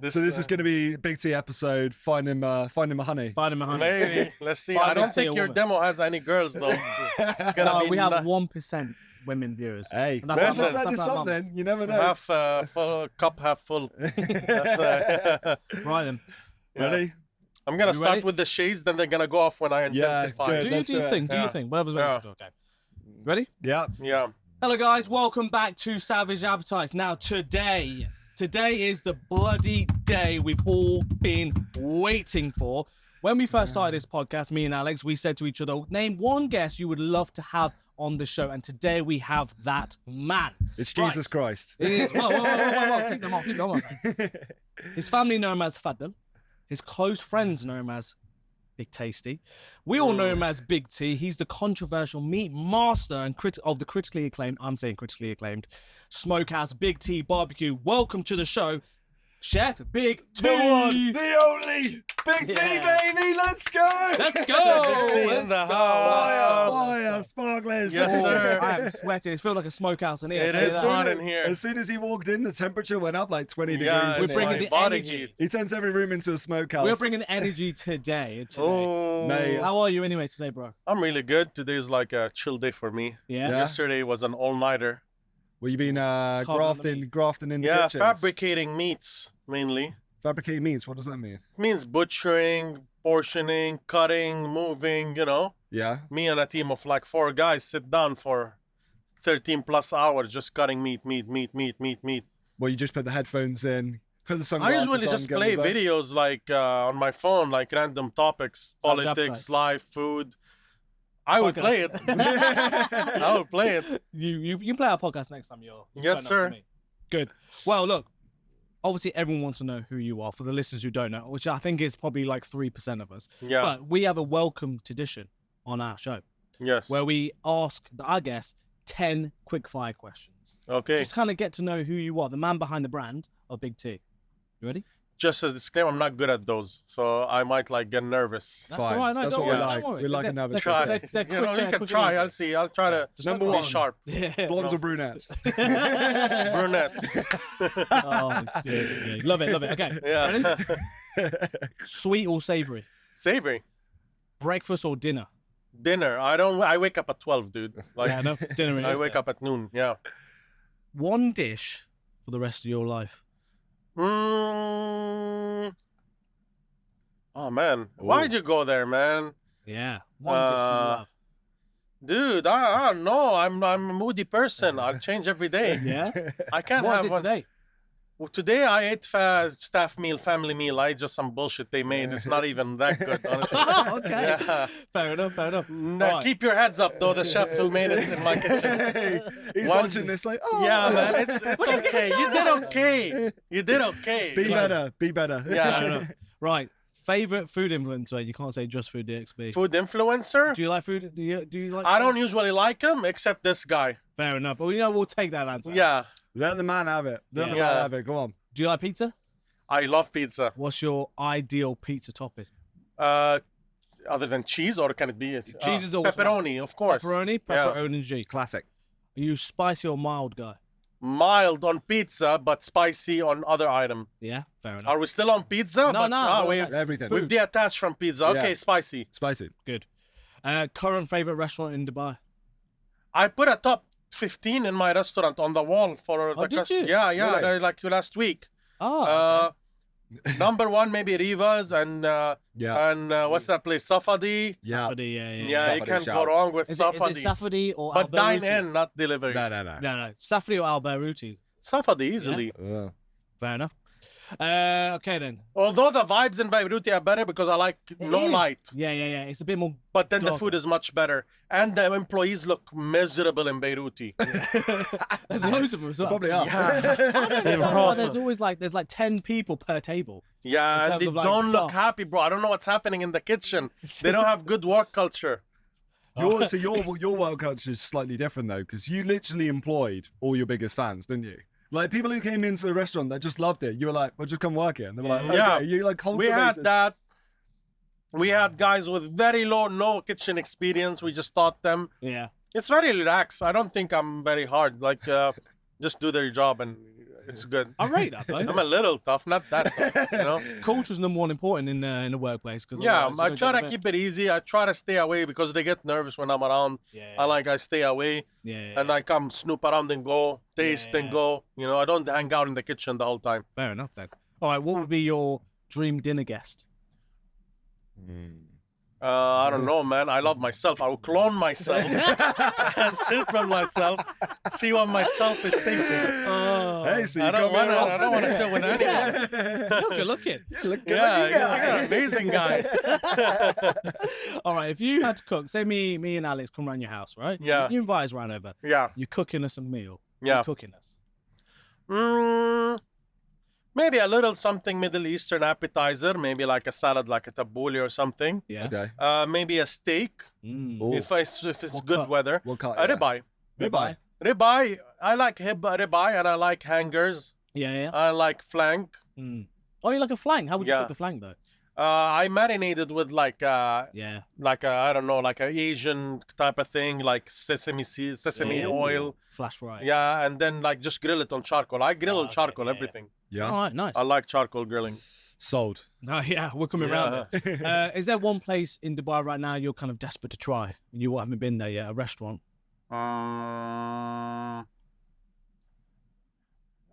This is going to be Big T episode. Find him a honey. Find him a honey. Maybe. Let's see. Find I don't Big T think a your woman. demo has any girls though. It's gonna be we have 1% women viewers. Hey, And that's listen, our- there's that's our mums. something. You never know. half full cup, half full. That's, Right then. Ready? I'm gonna You start ready? with the shades, then they're gonna go off when I Yeah, intensify. good. Do Let's your do it. thing. Do Yeah. your thing. Whatever's ready. Yeah. Okay. Ready? Yeah. Yeah. Hello guys, welcome back to Savage Appetites. Now today is the bloody day we've all been waiting for. When we first started this podcast, me and Alex, we said to each other, name one guest you would love to have on the show. And today we have that man. It's Right. Jesus Christ. It is. Whoa. Keep them on. His family know him as Fadl. His close friends know him as Big Tasty. We all know him as Big T. He's the controversial meat master and of the critically acclaimed, Smokehouse Big T BBQ. Welcome to the show, Chef Big T. The one, the only Big T, baby. Let's go. Let's go. Big T in the house. Fire, sparklers. Yes, sir. I am sweating. It feels like a smokehouse in here. It Tell you is that. hot in here. As soon as he walked in, the temperature went up like 20 Yeah, degrees. We're it's bringing my the body energy. heat. He turns every room into a smokehouse. We're bringing the energy today. Oh, Mate. How are you anyway today, bro? I'm really good. Today's like a chill day for me. Yeah. Yesterday was an all-nighter. Well, you've been grafting in the Yeah, kitchens. fabricating meats mainly. Fabricating meats. What does that mean? Means butchering, portioning, cutting, moving, you know. Yeah. Me and a team of like 4 guys sit down for 13 plus hours just cutting meat. Well, you just put the headphones in, put the I sunglasses usually on, just get play the zone. videos like on my phone, like random topics, Savage politics, Appetites. life, food. I would Podcast. play it. I would play it. You play our podcast next time you're Yes, turn up to sir. me. Good. Well, look, obviously everyone wants to know who you are for the listeners who don't know, which I think is probably like 3% of us. Yeah. But we have a welcome tradition on our show Yes. where we ask our guests 10 quick-fire questions. Okay. Just kind of get to know who you are, the man behind the brand of Big T. You ready? Just as a disclaimer, I'm not good at those, so I might like get nervous. That's Fine. all right. No, That's don't what we worry, like. don't worry. We like They're- a nervous they're- Try. they're You know, quick, you can quick try. and I'll easy. see. I'll try to Number be one. sharp. Yeah. Blondes or brunettes? Brunettes. Oh, dear. Love it. Okay. Yeah. Ready? Sweet or savory? Savory. Breakfast or dinner? Dinner. I wake up at 12, dude. Like Yeah, no, dinner. I wake up at noon. Yeah. One dish for the rest of your life. Oh man, why'd you go there, man? Yeah. One dish you love. Dude, I don't know. I'm a moody person. I'll change every day. Yeah. I can't What have did one. today? Well, today I ate staff meal, family meal. I ate just some bullshit they made. It's not even that good, honestly. Okay. Yeah. Fair enough. Now, Right. keep your heads up, though. The chef who made it in my kitchen. He's One- watching this like, oh. Yeah, man. It's okay. You did okay. You did okay. Be Like, better. Be better. Yeah. Fair enough. Right. Favorite food influencer? You can't say just food DXB. Food influencer? Do you like food? Do you like? I don't usually like him except this guy. Fair enough. But we'll take that answer. Yeah. Let the man have it. Let the Yeah. man have it. Go on. Do you like pizza? I love pizza. What's your ideal pizza topping? Other than cheese, or can it be Cheese is always pepperoni, of course. Pepperoni, Yeah. pepperoni G. Classic. Are you spicy or mild guy? Mild on pizza, but spicy on other item. Yeah, fair enough. Are we still on pizza? No, no, we Everything. we've detached from pizza. Okay, Yeah. spicy. Spicy. Good. Current favorite restaurant in Dubai? I put a top 15 in my restaurant on the wall for the did you? Yeah, Really? like last week. Oh, Number 1 maybe Rivas and Yeah. what's that place? Safadi. Yeah. Safadi, yeah. Yeah, you Safadi can't go shout. wrong with Is it Safadi. Safadi or But dine Al-Baruti? in, not delivery. No. No. Safadi or Al-Baruti? Safadi easily. Fair enough. Okay then. Although the vibes in Beirut are better because I like no is. light. Yeah. It's a bit more. But then the Darker. food is much better. And the employees look miserable in Beirut. There's loads of them as well. Probably are. Oh, there's always like 10 people per table. Yeah, In and they terms of, like, don't look staff. happy, bro. I don't know what's happening in the kitchen. They don't have good work culture. Your work culture is slightly different though, because you literally employed all your biggest fans, didn't you? Like people who came into the restaurant that just loved it. You were like, "Well, just come work here," and they were like, Yeah. "Okay." You like We had cultivated. that. We had guys with very no kitchen experience. We just taught them. Yeah. It's very relaxed. I don't think I'm very hard. Like, just do their job and It's good. I rate that though. I'm a little tough, not that tough, you know. Culture's number one important in the workplace because Yeah, I try to keep it easy. I try to stay away because they get nervous when I'm around. Yeah. I stay away, and I come snoop around and go, taste and go. You know, I don't hang out in the kitchen the whole time. Fair enough then. All right, what would be your dream dinner guest? I don't know, man. I love myself. I will clone myself and sit with myself, see what myself is thinking. Oh, Hey, so you I don't want to sit with anyone. look, looking. Look Yeah, at you you're an amazing guy. All right, if you had to cook, say me and Alex come around your house, right? Yeah. You invite us round over. Yeah. You're cooking us a meal. Yeah. You're cooking us. Maybe a little something Middle Eastern appetizer, maybe like a salad, like a tabbouleh or something. Yeah. Okay. Maybe a steak Ooh. if it's What good cut? weather. What cut? A ribeye. Ribeye. Ribeye. I like ribeye and I like hangers. Yeah. I like flank. Oh, you like a flank? How would you Yeah. cook the flank though? I marinated with like Yeah. I don't know, like a Asian type of thing, like sesame seed, sesame Yeah. oil. Flash fry. Yeah, and then like just grill it on charcoal. I grill on okay, charcoal, yeah. everything. Yeah. All right, nice. I like charcoal grilling. Sold. No, yeah, we're coming around. Is there one place in Dubai right now you're kind of desperate to try? You haven't been there yet, a restaurant?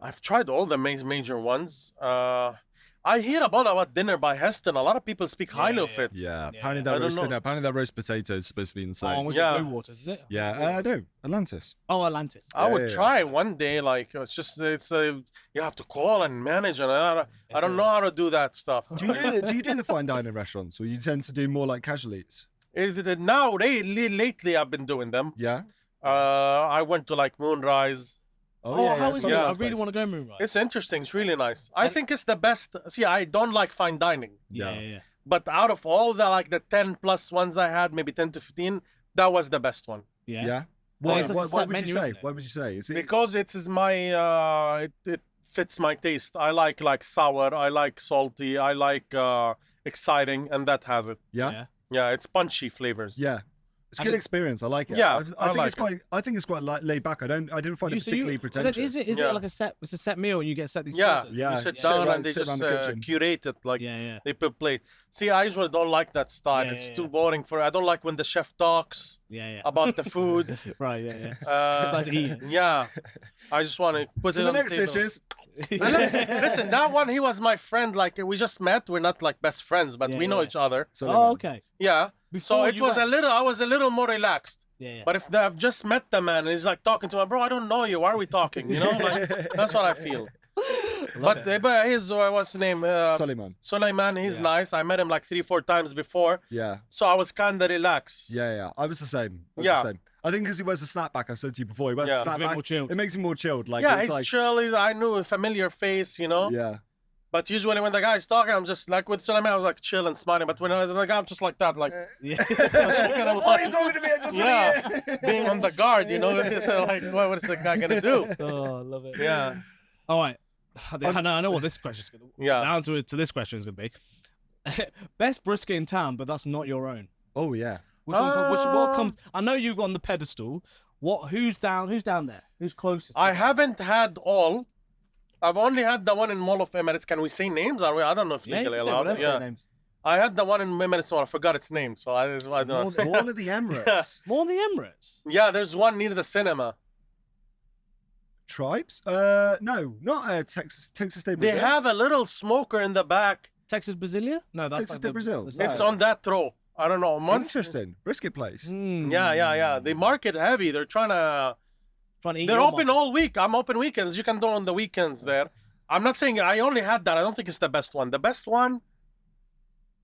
I've tried all the major ones. I hear about Dinner by Heston. A lot of people speak highly of it. Yeah. Yeah. Apparently I that don't roast know. dinner. Apparently that roast potato is supposed to be Oh, insane. was Yeah. it Blue Waters, is it? Yeah. No, Atlantis. Oh, Atlantis. I would Yeah. try one day. Like it's you have to call and manage, and I don't know how to do that stuff. Do you do the fine dining restaurants, or you tend to do more like casual eats? Now lately I've been doing them. Yeah. I went to like Moonrise. Oh, how is it? Sunrise I really place. want to go Moonrise. It's interesting. It's really nice. I think it's the best. See, I don't like fine dining, Yeah. but out of all the 10 plus ones I had, maybe 10 to 15, that was the best one. Yeah. Well, Why, it's like a why set would menu, you say? isn't it? Why would you say? Is it? Because it is my it fits my taste. I like sour, I like salty, I like exciting, and that has it. Yeah. Yeah, it's punchy flavors. Yeah. It's a And good experience. I like it. Yeah, I think like it's quite. I think it's quite laid back. I didn't find it particularly pretentious. Is it Yeah. like a set? It's a set meal, and you get set these. Yeah, courses? Yeah. you sit sit down around- and they sit just around the kitchen. curate it like Yeah. they put plate. See, I usually don't like that style. Yeah, It's yeah, too yeah. boring for. I don't like when the chef talks Yeah. about the food. Right. Yeah. Uh, like to eat. yeah, I just want to put So it the on next the table. dish is Listen, that one he was my friend. Like we just met. We're not like best friends, but Yeah, we know yeah. each other. Oh, okay. Yeah. So Before it you was went- I was a little more relaxed. Yeah. But if I've just met the man and he's like talking to him, bro, I don't know you. Why are we talking? You know, like that's what I feel. But his what's the name? Suleiman. Sulaiman. He's Yeah. nice. I met him like 3-4 times before, Yeah. so I was kind of relaxed. Yeah. I was the same. Yeah. I think because he wears a snapback. I said to you before. He wears Yeah. a It's a bit snapback. more chilled. It makes him more chilled. Like Yeah, it's he's like chill. I knew a familiar face, you know. yeah. But usually when the guy's talking, I'm just like with Sulaiman, I was like chill and smiling. But when the guy, I'm just like that, like Yeah. kind of Why are you talking to me? I just yeah, being on the guard, you know. It's like, what is the guy gonna do? Oh, I love it. Yeah, All right. I know what this question's going to be. Yeah. The answer to this question is going to be best brisket in town, but that's not your own. Oh yeah. What comes? I know you've on the pedestal. Who's down there? Who's closest? I haven't had all. I've only had the one in Mall of Emirates. Can we say names? I don't know if Yeah, you legally can say allowed. whatever, say Yeah, names. I had the one in Emirates. I forgot its name, so I don't know. All of the Emirates. More than the Emirates. Yeah, there's one near the cinema. Tribes? No, not Texas. Texas State They Brazil. have a little smoker in the back. Texas Brasilia? No, that's Texas like to Brazil. the It's side. on that row. I don't know. Interesting. Brisket place. Mm. Yeah. They market heavy. They're trying to. Trying to eat They're your open all week. I'm open weekends. You can do on the weekends there. I'm not saying I only had that. I don't think it's the best one. The best one.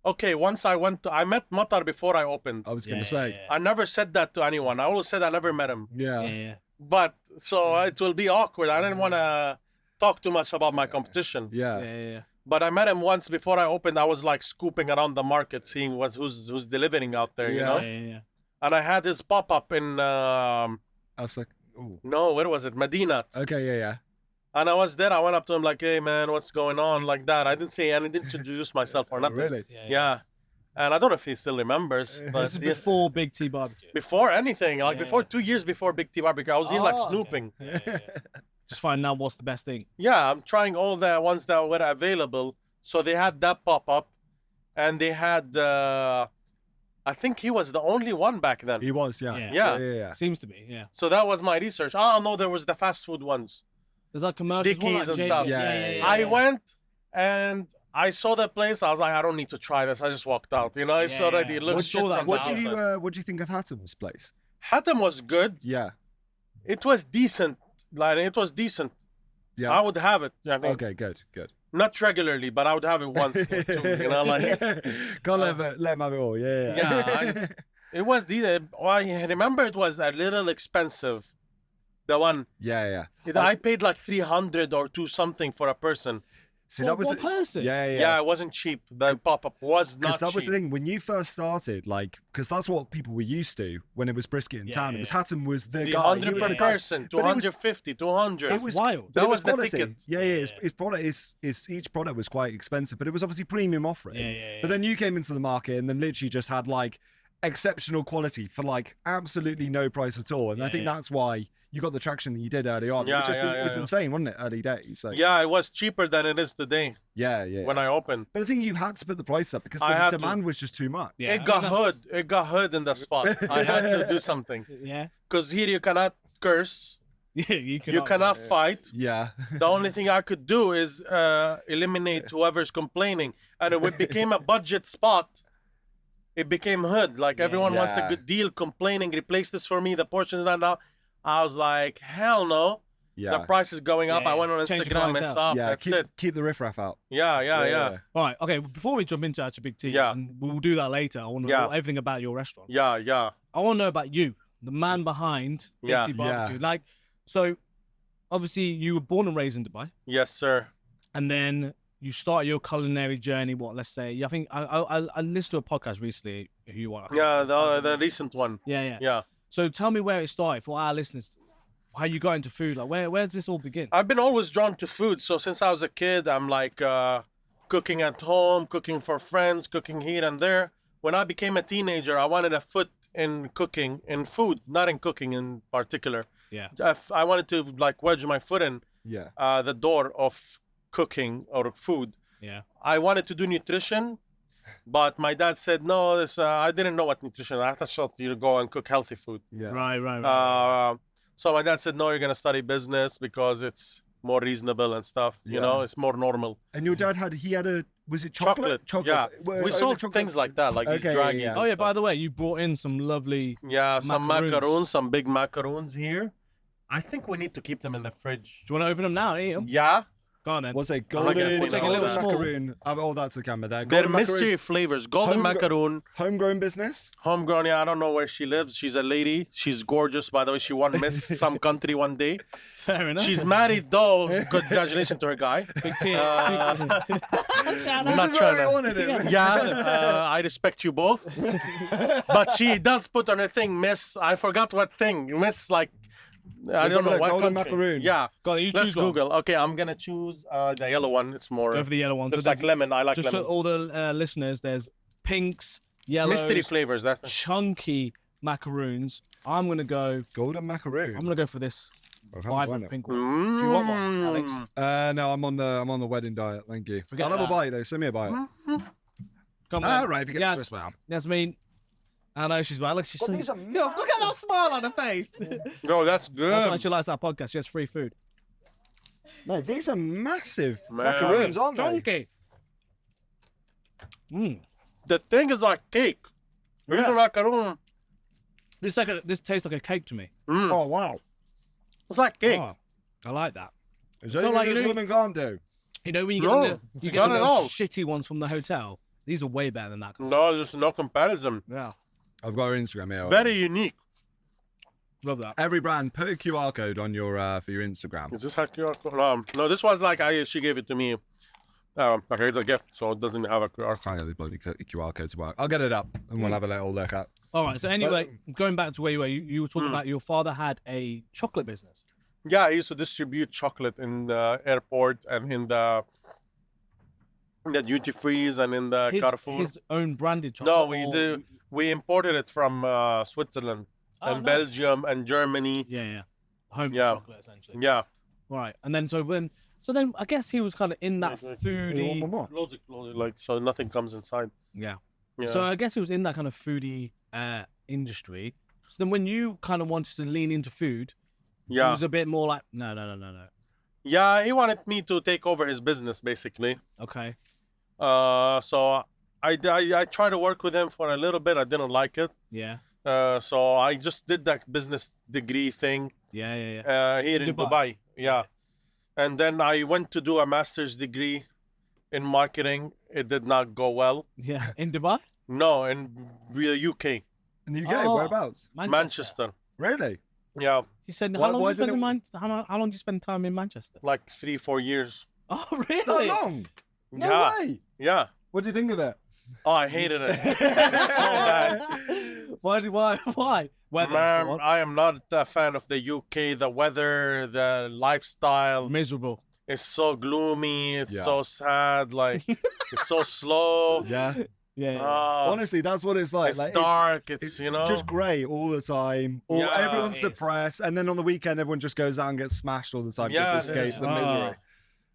Okay, once I met Matar before I opened. I was gonna say. I never said that to anyone. I always said I never met him. Yeah. Yeah. But so it will be awkward. I didn't want to talk too much about my competition. Yeah. But I met him once before I opened. I was like scooping around the market, seeing who's delivering out there, you Yeah. know. Yeah. And I had his pop up in I was like, ooh. no, where was it? Medina. Okay. Yeah. And I was there. I went up to him like, "Hey man, what's going on?" Like that. I didn't say anything. Didn't introduce myself or nothing. Really? Yeah. And I don't know if he still remembers, but This is before Big T Barbecue. before anything, like Yeah. before 2 years before Big T Barbecue, I was here like snooping. Just find out what's the best thing. Yeah, I'm trying all the ones that were available. So they had that pop up, and they had. I think he was the only one back then. He was, yeah. Yeah. Yeah. Seems to be, yeah. So that was my research. Oh no, there was the fast food ones. There's like commercials. Dickies like and J- stuff. Yeah. I went and I saw that place. I was like, I don't need to try this. I just walked out. You know, it's Yeah, already yeah. it looks What- shit saw that. from What the do outside. you think of Hatton's place? Hattem was good. Yeah. It was decent. Like it was decent. Yeah. I would have it. I think. Okay, good. Not regularly, but I would have it once or two. You know, like Can't let him have it all. Yeah. Yeah, it was decent. I remember it was a little expensive. The one yeah. I paid like 300 or two something for a person. See, that was one person. Yeah. Yeah, it wasn't cheap. The pop up was not Because that cheap. was the thing when you first started, like, because that's what people were used to when it was brisket in town. It was Hatton was the guy. He 300 was per the guy. person, But it was- 250, 200. It was wild. but That it was the quality. ticket. Yeah. His product is each product was quite expensive, but it was obviously premium offering. Yeah. But then you came into the market and then literally just had like exceptional quality for like absolutely no price at all. And I think that's why you got the traction that you did early on. Yeah, it was yeah. insane, wasn't it? Early days. So, Yeah, it was cheaper than it is today yeah. when I opened. But I think you had to put the price up because I the had to. demand was just too much. Yeah. It got hood. It got hood in the spot. I had to do something. Yeah. Because here you cannot curse. Yeah, you You cannot fight. Yeah. The only thing I could do is eliminate whoever's complaining. And it became a budget spot. It became hood. Like everyone wants a Yeah. good deal, complaining, replace this for me. The portion's not now. I was like, hell no. Yeah. The price is going up. Yeah, I went on change the Instagram. It's clientele. up. Yeah, That's keep, it. keep the riffraff out. Yeah. All right, okay. Before we jump into actually Big T, Yeah. and we'll do that later. I want to know everything about your restaurant. Yeah. I want to know about you, the man behind Big Yeah. T BBQ. Like, so obviously you were born and raised in Dubai, Yes, sir. and then you started your culinary journey. What? Let's say I think I listened to a podcast recently. Who you are? Yeah, the recent one. Yeah. Yeah. So tell me where it started for our listeners. How you got into food? Like, where does this all begin? I've been always drawn to food. So since I was a kid, I'm like cooking at home, cooking for friends, cooking here and there. When I became a teenager, I wanted a foot in cooking, in food, not in cooking in particular. Yeah. I wanted to like wedge my foot in Yeah. the door of cooking or food. Yeah. I wanted to do nutrition, but my dad said no. This I didn't know what nutrition. I thought you go and cook healthy food. Yeah. Right. So my dad said no, you're gonna study business because it's more reasonable and stuff. You know, it's more normal. And your dad was it chocolate? Yeah, Well, we sold things like that, like these Okay, draggies. yeah. and Oh yeah. stuff. By the way, you brought in some lovely. Yeah, some Macaroons. macaroons, some big macaroons here. I think we need to keep them in the fridge. Do you want to open them now? Eat them. Yeah, Go on then. What's it? I'm not gonna Golden, say Take a no. little small. macaroon. Oh, that's the camera there. they're Golden macaroon. mystery flavors. Golden Homegro- macaroon, Homegrown business. homegrown. Yeah, I don't know where she lives. She's a lady. She's gorgeous, by the way. She won Miss some country one day. Fair enough. She's married though. Congratulations to her guy. Big T. I'm This not is why trying they to. wanted it. Yeah, I respect you both. But she does put on her thing, Miss. I forgot what thing. Miss, like, I Let's don't have a know look. what Golden country. macaroon. Yeah. Go on, you Let's choose one. Google. Okay, I'm gonna choose the yellow one. It's more. Go for the yellow one. Looks there's- like lemon. I like just for lemon. all the listeners, there's pinks, It's yellows, mystery flavors. That's chunky macaroons. I'm gonna go Golden for this I can't vibrant find it. pink one. Do you want one, Alex? No, I'm on the wedding diet. Thank you. Forget I'll have a that. bite though. Send me a bite. Come on. All right, if you get Yes. this one. Yasmin. I know she's right. Look, she's so... these are Yo, look at that smile on her face. Oh, that's That's good. why she likes our podcast. She has free food. No, these are massive Man. macaroons, aren't they? Chunky. The thing is like cake. These are macaroon. This tastes like a cake to me. Oh wow! It's like cake. Oh, I like that. Is So, anything like, you this know- woman can't do? You know when you get No, you get not the at little all. shitty ones from the hotel. These are way better than that. No, there's no comparison. Yeah, I've got her Instagram here. Very unique. love that. Every brand, put a QR code on your for your Instagram. Is this how QR code? No, this was like she gave it to me. Okay, it's a gift, so it doesn't have a QR I can't get the bloody QR code to work. I'll get it up and we'll have a little look at. All right. So anyway, going back to where you were, you were talking about your father had a chocolate business. Yeah, I used to distribute chocolate in the airport and in the duty frees and in the Carrefour. His own branded chocolate. No, we or- do. We imported it from Switzerland Oh, and nice. Belgium and Germany. Yeah. Home Yeah. chocolate essentially. Yeah, Right. And then so then I guess he was kind of in that foodie. Close it, like so nothing comes inside. Yeah. Yeah. So I guess he was in that kind of foodie industry. So then when you kind of wanted to lean into food, he Yeah. was a bit more like, no. Yeah, he wanted me to take over his business, basically. Okay. So I tried to work with him for a little bit. I didn't like it. Yeah. So I just did that business degree thing Yeah. here in Dubai. Yeah. And then I went to do a master's degree in marketing. It did not go well. Yeah. In Dubai? No, in the UK, In the UK, Oh. whereabouts? Manchester. Really? Yeah, He said, Why- how long why did you did spend how long did you spend time in Manchester? like 3-4 years. Oh, That really? long? No yeah, way. yeah. What do you think of it? Oh, I hated it. It's so bad. Why? Weather. Man, what? I am not a fan of the UK. The weather, the lifestyle. Miserable. It's so gloomy. It's Yeah. so sad. Like it's so slow. Yeah. Yeah. Honestly, that's what it's like. It's Like, dark. It's it's you know. just grey all the time. Or Yeah, everyone's it is. depressed, and then on the weekend, everyone just goes out and gets smashed all the time just to Yeah, escape the misery.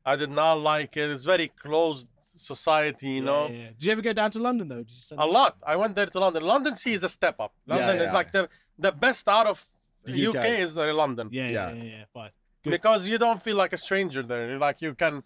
I did not like it. It's very closed society, you know. Yeah. Did you ever go down to London though? Did you send A lot. I went there to London. London Sea is a step up. London is yeah. like the best out of The UK UK. is London. Yeah. Fine. Good. Because you don't feel like a stranger there. Like you can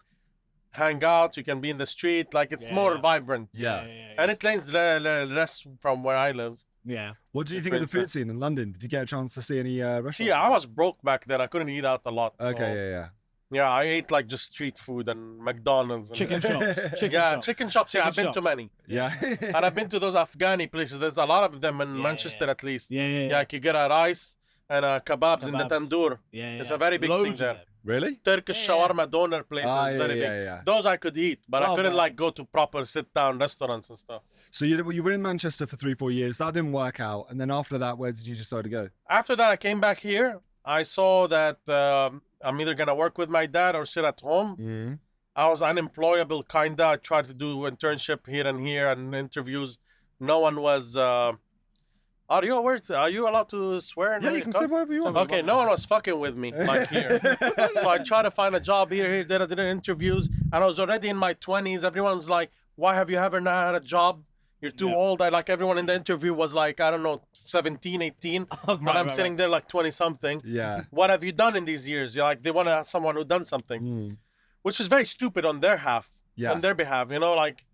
hang out, you can be in the street. Like it's Yeah, more yeah. vibrant. Yeah. And it lays less from where I live. Yeah. What do you think of the food scene in London? Did you get a chance to see any restaurants? See, I was broke back then. I couldn't eat out a lot. so- Okay, yeah. Yeah, I ate like just street food and McDonald's. And, Chicken shops. Chicken shops. Yeah, I've been to shops. many. Yeah. And I've been to those Afghani places. There's a lot of them in Manchester at least. Yeah. Like you get a rice and kebabs in the Kebabs. tandoor. Yeah. It's a very big thing Loads of there. them. Really? Turkish Yeah. shawarma doner places, Ah, very big. yeah. Those I could eat, but I Oh, couldn't right. like go to proper sit-down restaurants and stuff. So you were in Manchester for 3-4 years. That didn't work out. And then after that, where did you decide to go? After that, I came back here. I saw that I'm either gonna work with my dad or sit at home. Mm. I was unemployable, kinda. I tried to do internship here and interviews. No one was. Are you allowed to swear? Yeah, you can say whatever you want. Okay, no one was fucking with me like here. So I tried to find a job here, there, I did interviews, and I was already in my 20s. Everyone's like, "Why have you ever not had a job? You're too old." I like everyone in the interview was like, I don't know, 17, 18, and I'm sitting there like 20 something. Yeah. What have you done in these years? You're like, they want to have someone who done something, Mm. which is very stupid on their Yeah. on their behalf. You know, like,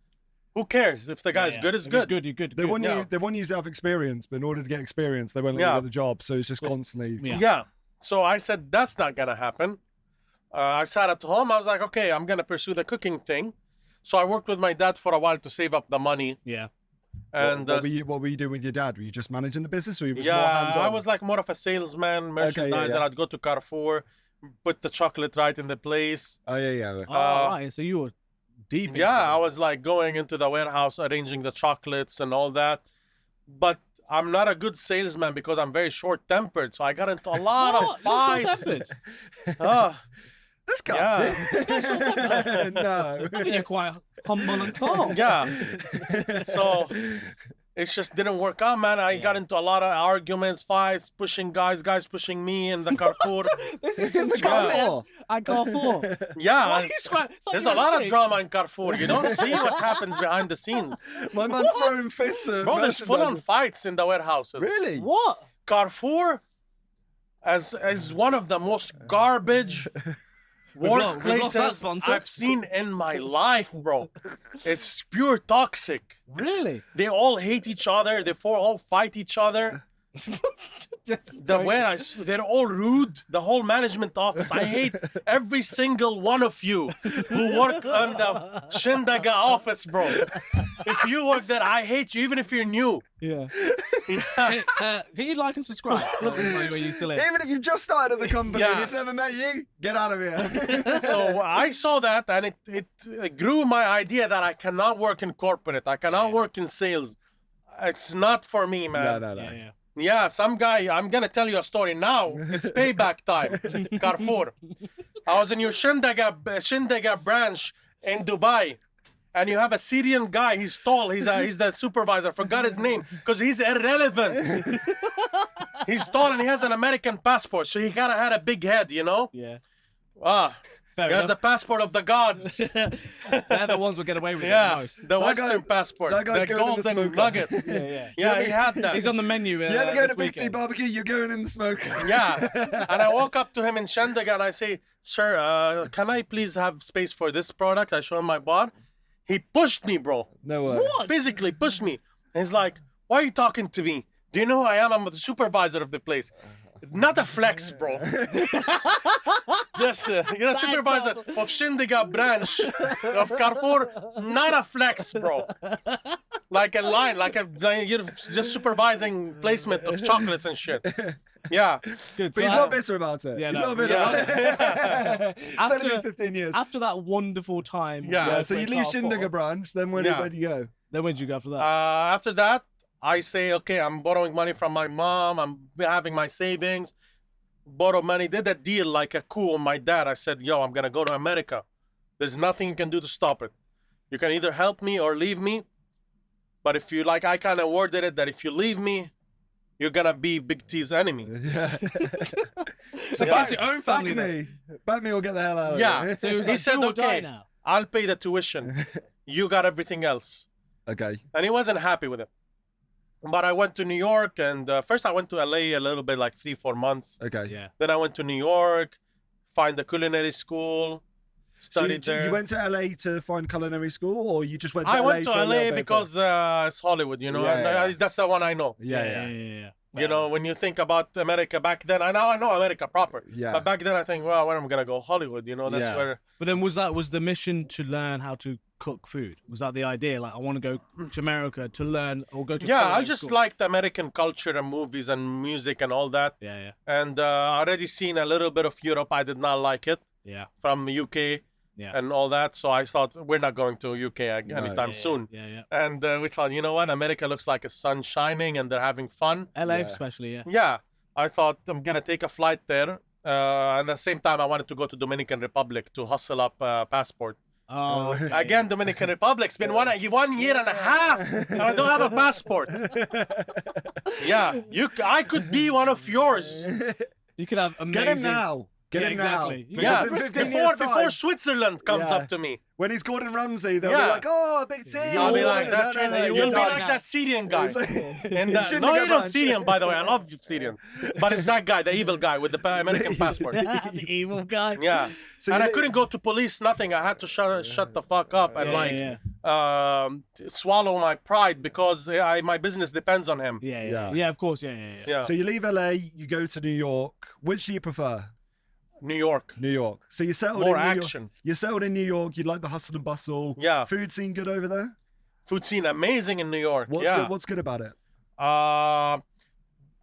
who cares if the guy's good? Is good. You're good. They want Yeah. you. They want you to have experience, but in order to get experience, they won't let Yeah. you get the job. So it's just constantly. Yeah. Yeah. So I said, that's not going to happen. I sat at home. I was like, okay, I'm going to pursue the cooking thing. So I worked with my dad for a while to save up the money. Yeah. And What were you doing with your dad? Were you just managing the business, or you was more yeah, hands-on? I was like more of a salesman, merchandiser. yeah. I'd go to Carrefour, put the chocolate right in the place. Oh yeah. Oh, right. So you were deep. into Yeah, I this. was like going into the warehouse, arranging the chocolates and all that. But I'm not a good salesman because I'm very short-tempered. So I got into a lot of What? You're fights. short-tempered? Ah, This guy. yeah. No. I think you're quite humble and calm. Yeah. So it just didn't work out, man. I got into a lot of arguments, fights, pushing guys pushing me in the Carrefour. This is In the just Carrefour. I Carrefour. Yeah. Why are you scra- it's like There's you're a lot of sick. drama in Carrefour. You don't see what happens behind the scenes. My man's throwing fists at Bro, there's full-on merchandise. fights in the warehouses. Really? What? Carrefour as one of the most garbage we've lost that workplaces sponsor. I've seen in my life, bro. It's pure toxic. Really? They all hate each other. They all fight each other. They're all rude. The whole management office. I hate every single one of you who work on the Shindaga office, bro. If you work there, I hate you, even if you're new. Yeah. Can you like and subscribe? Where you still in? Even if you've just started at the company and Yeah. he's never met you, get out of here. So I saw that, and it grew my idea that I cannot work in corporate. I cannot work in sales. It's not for me, man. no. Yeah. Yeah, some guy, I'm gonna tell you a story now. It's payback time. Carrefour. I was in your Shindaga branch in Dubai, and you have a Syrian guy. He's tall. He's the supervisor. Forgot his name because he's irrelevant. He's tall and he has an American passport, so he kind of had a big head, you know. Yeah. Fair he has enough. the passport of the gods. They're the ones who get away with it the Yeah, most. the Western guy- passport, that guy's the going in the golden smoker. nuggets. Yeah. Yeah, he had that. He's on the menu. You ever go this to Big T weekend. BBQ? You're going in the smoke. Yeah, and I walk up to him in Shandaga and I say, "Sir, can I please have space for this product?" I show him my bar. He pushed me, bro. No way. What? Physically pushed me. And he's like, "Why are you talking to me? Do you know who I am? I'm the supervisor of the place." Not a flex, bro. Just, supervisor of Shindiga branch of Carrefour. Not a flex, bro. Like a line, you're just supervising placement of chocolates and shit. Yeah. Good. But he's So, not bitter about it. Yeah, he's no. not bitter about it. It's only After- been 15 years. after that wonderful time. Yeah, So you leave Shindiga branch, then where Yeah. do you go? Then where'd you go after that? After that, I say, okay, I'm borrowing money from my mom. I'm having my savings. Borrow money. Did a deal like a coup on my dad. I said, yo, I'm going to go to America. There's nothing you can do to stop it. You can either help me or leave me. But if you like, I kind of worded it that if you leave me, you're going to be Big T's enemy. Yeah. So Yeah. back, Your own family back me or get the hell out of Yeah. here. So it was He like, said, do or die okay, now. I'll pay the tuition. You got everything else. Okay. And he wasn't happy with it. But I went to New York, and first I went to LA a little bit, like 3-4 months. Okay. Yeah. Then I went to New York, find a culinary school, So studied there. you went to LA to find culinary school, or you just went to I LA went to for a little LA bit because it's Hollywood, you know. Yeah, and yeah. that's the one I know. Yeah. You know, when you think about America back then, I know America proper. Yeah. But back then I think, well, where am I gonna go? Hollywood, you know. That's Yeah. where. But then was the mission to learn how to cook food? Was that the idea? Like, I want to go to America to learn or go to Yeah, I culinary just school? liked American culture and movies and music and all that. Yeah. And already seen a little bit of Europe. I did not like it Yeah. from UK Yeah. and all that. So I thought we're not going to UK anytime soon. Yeah. And we thought, you know what? America looks like a sun shining and they're having fun. LA Yeah. especially, yeah. Yeah, I thought I'm gonna take a flight there. And at the same time, I wanted to go to Dominican Republic to hustle up a passport. Oh, okay. Again, Dominican Republic's been 1 year and a half, and I don't have a passport. Yeah, I could be one of yours. You could have amazing. Get him now. Get Yeah, him exactly. now. Yeah, Because in 15 years' before time, Switzerland comes Yeah. up to me. when he's Gordon Ramsay, they'll Yeah. be like, "Oh, Big T." I'll be like that. You'll be not like now. that Syrian guy. It's like- And You shouldn't no, go you're not branch. Syrian, by the way. I love Syrian, but it's that guy, the evil guy with the American passport. the evil guy. Yeah, So and you- I couldn't go to police, nothing. I had to shut the fuck up and swallow my pride because my business depends on him. Yeah, of course, yeah. Yeah, So you leave LA, you go to New York. Which do you prefer? New York, New York. So you settled more in New York. action. You settled in New York. You like the hustle and bustle. Yeah. Food scene good over there. Food scene amazing in New York. What's yeah. good? What's good about it?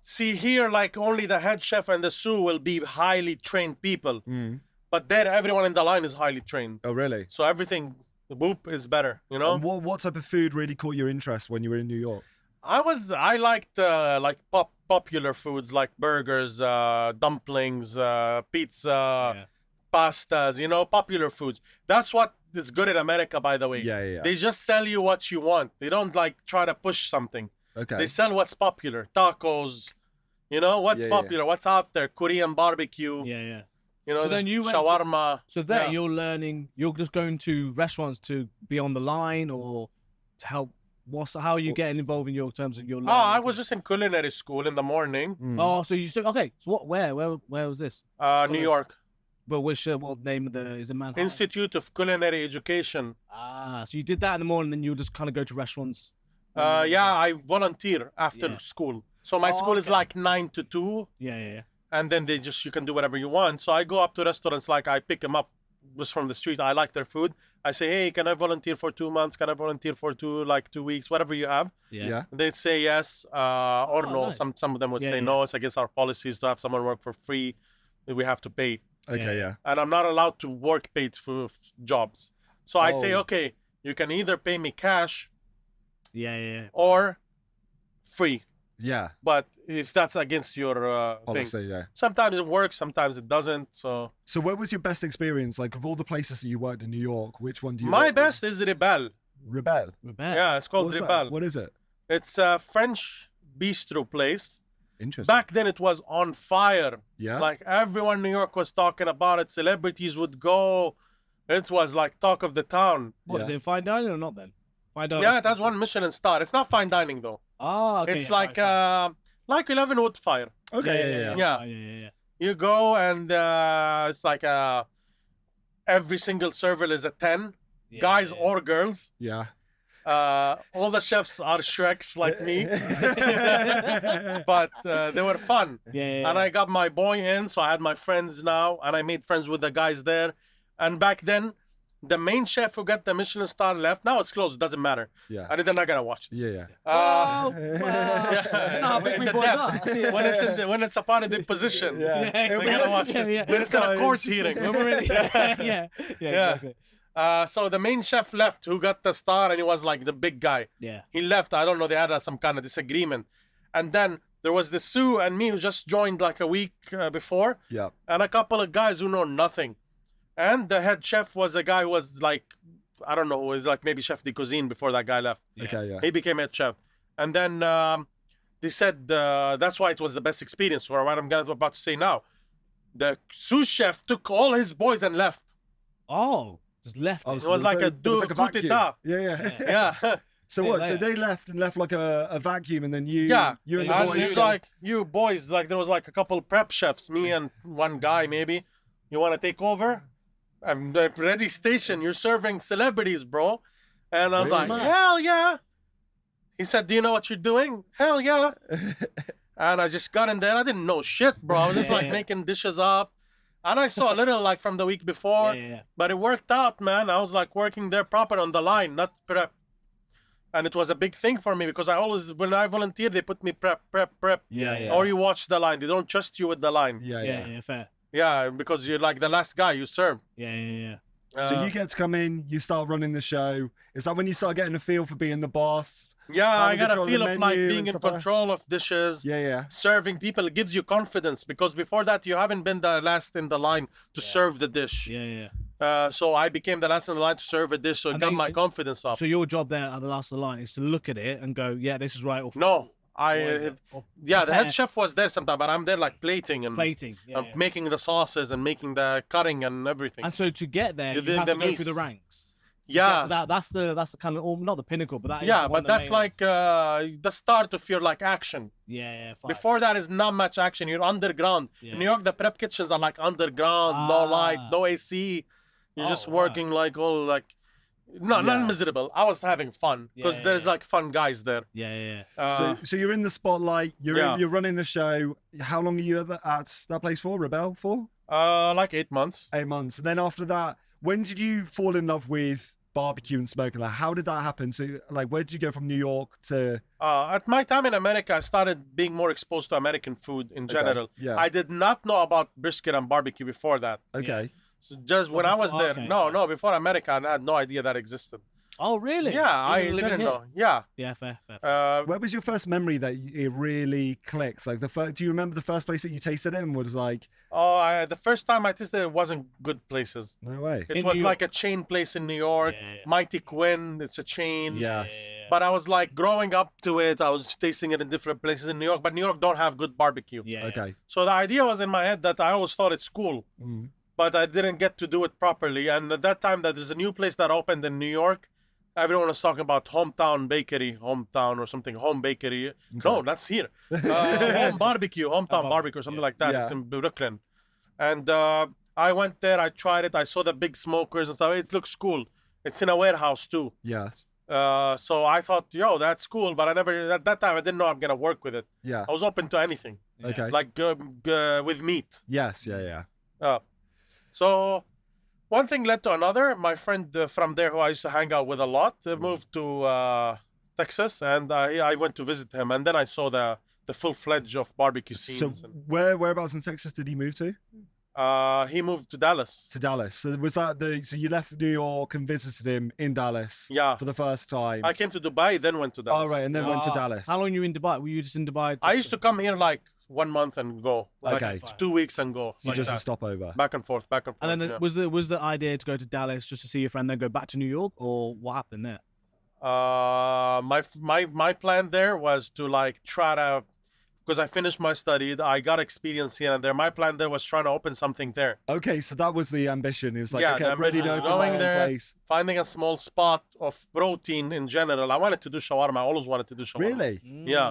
See here, like only the head chef and the sous will be highly trained people, but there everyone in the line is highly trained. Oh, really? So everything, the whoop is better. You know. And what type of food really caught your interest when you were in New York? I liked like popular foods like burgers, dumplings, pizza, pastas, you know, popular foods. That's what is good in America, by the way. Yeah. They just sell you what you want. They don't like try to push something. Okay. They sell what's popular. Tacos, you know, what's Yeah. popular, what's out there. Korean barbecue, Yeah. you know, So then you went to- shawarma. So there, Yeah. you're learning. You're just going to restaurants to be on the line or to help. How are you getting involved in your terms of your? Oh, I was just in culinary school in the morning. Oh, so you said okay. So what? Where was this? New York. But what name of the is it Manhattan? Institute of Culinary Education. So you did that in the morning, then you just kind of go to restaurants. Yeah, I volunteer after school. So my school is okay. like 9 to 2, Yeah. and then you can do whatever you want. So I go up to restaurants, like I pick them up just from the street. I like their food. I say, hey, can I volunteer for 2 months? Can I volunteer for 2 weeks? Whatever you have. Yeah. They'd say yes or no. nice. Some of them would Yeah, say yeah. no. It's against our policies to have someone work for free. We have to pay. Okay. Yeah. And I'm not allowed to work paid for jobs. So I say, Oh. okay, you can either pay me cash Yeah. or free. Yeah. But if that's against your thing, Policy. Yeah. sometimes it works, sometimes it doesn't. So So, what was your best experience? Like, of all the places that you worked in New York, which one do you? my like? best is Rebel. Rebel. Rebel. Yeah, it's called What's Rebel. that? What is it? It's a French bistro place. Interesting. Back then, it was on fire. Yeah. Like everyone in New York was talking about it. Celebrities would go. It was like talk of the town. What is Yeah. it, fine dining or not then? Fine dining. Yeah, that's one Michelin star. It's not fine dining though. Oh, okay. It's yeah, like fine. like 11 wood fire. Okay. Yeah. Yeah. You go and it's like every single server is a 10, Yeah, guys yeah. or girls. Yeah. All the chefs are Shreks like me, but they were fun. Yeah. And I got my boy in, so I had my friends now, and I made friends with the guys there. And back then, the main chef who got the Michelin star left. Now it's closed, doesn't matter. Yeah. And they're not gonna watch this. Yeah. Oh, Yeah. You know how big In we the boys depths. are. When it's when it's a part of the position. Yeah. They're gonna watch it. When it's gonna court hearing. When we're in, yeah. Exactly. So the main chef left, who got the star, and he was like the big guy. Yeah. He left. I don't know. They had some kind of disagreement, and then there was the Sue and me who just joined like a week before, Yeah. and a couple of guys who know nothing. And the head chef was a guy who was like, I don't know, who was like maybe chef de cuisine before that guy left. Yeah. Okay. Yeah. He became head chef, and then they said that's why it was the best experience for what I'm about to say now. The sous chef took all his boys and left. Oh, just left. Oh, it. so was there like a there was like a coup vacuum. d'etat. Yeah. Yeah. So See you what? So later. they left like a vacuum, and then you. Yeah. You and the Yeah. And boys. he was like, you boys, like there was like a couple prep chefs, me and one guy maybe. You want to take over? I'm ready station. You're serving celebrities, bro. And I was Really? like, hell yeah. He said, do you know what you're doing? Hell yeah. And I just got in there. I didn't know shit, bro. I was just like Yeah. making dishes up. And I saw a little like from the week before. Yeah. But it worked out, man. I was like working there proper on the line, not prep. And it was a big thing for me because I always, when I volunteer, they put me prep. Yeah. Or you watch the line. They don't trust you with the line. Yeah. Fair. Yeah, because you're like the last guy you serve. Yeah. So you get to come in, you start running the show. Is that when you start getting a feel for being the boss? Yeah, I having got a control of feel the of like menu being and in stuff like that? control of dishes. Yeah. Serving people, it gives you confidence because before that you haven't been the last in the line to serve the dish. Yeah. So I became the last in the line to serve a dish, so it And got then- my confidence up. So your job there at the last of the line is to look at it and go, yeah, this is right. Or No, or is it? Or yeah, the prepare. head chef was there sometime, but I'm there like plating and plating. Yeah. making the sauces and making the cutting and everything. And so to get there, You you did have the to go through the mise. ranks. Yeah. So that's the kind of, or not the pinnacle, but that is Yeah, one but of the that's main like the start of your like action. Yeah. Fine. Before that is not much action. You're underground. Yeah. In New York, the prep kitchens are like underground, no light, Ah. no AC. You're just Oh, working like all like, not Yeah. miserable. I was having fun because Yeah, there's yeah. like fun guys there. Yeah. So you're in the spotlight. Yeah. You're running the show. How long are you at that place for? Rebel for? Like 8 months. 8 months. And then after that, when did you fall in love with barbecue and smoking? Like, how did that happen? So, like, where did you go from New York to? At my time in America, I started being more exposed to American food in general. yeah. I did not know about brisket and barbecue before that. Okay. So just when I was before- there, okay. no, before America, I had no idea that existed. Oh, really? Yeah, I Even living didn't here? know. Yeah. Yeah, fair. Where was your first memory that it really clicks? Like do you remember the first place that you tasted it and was like, The first time I tasted it wasn't good places. no way? It In was New like a chain place in New York. Yeah. Mighty Quinn, it's a chain. Yes. But I was like growing up to it, I was tasting it in different places in New York, but New York don't have good barbecue. Yeah. Okay. So the idea was in my head that I always thought it's cool, Mm. but I didn't get to do it properly. And at that time, that there's a new place that opened in New York. Everyone was talking about hometown bakery, hometown or something, home bakery. No, that's here. Home barbecue, hometown barbecue, or something like that. It's Yeah. in Brooklyn. And I went there, I tried it, I saw the big smokers and stuff. It looks cool. It's in a warehouse too. Yes. So I thought, yo, that's cool. But I never, at that time, I didn't know I'm going to work with it. Yeah. I was open to anything, Okay. like with meat. Yes. Yeah. So one thing led to another. My friend from there, who I used to hang out with a lot, moved to Texas, and I went to visit him. And then I saw the full-fledged of barbecue So scenes. and, whereabouts in Texas did he move to? he moved to Dallas. To Dallas. So was that so you left New York and visited him in Dallas? Yeah. For the first time. I came to Dubai, then went to Dallas. Oh, right, and then went to Dallas. How long were you in Dubai? Were you just in Dubai? I used to come here like 1 month and go. Like Okay. 2 weeks and go. So like just that. a stopover. Back and forth, back and forth. And then yeah. was the idea to go to Dallas just to see your friend, then go back to New York, or what happened there? My plan there was to like try to because I finished my study. I got experience here and there. My plan there was trying to open something there. Okay, so that was the ambition. It was like, Yeah, okay, the I'm ready to ambition open is my going own there. place. Finding a small spot of protein in general. I wanted to do shawarma. I always wanted to do shawarma. Really? Yeah.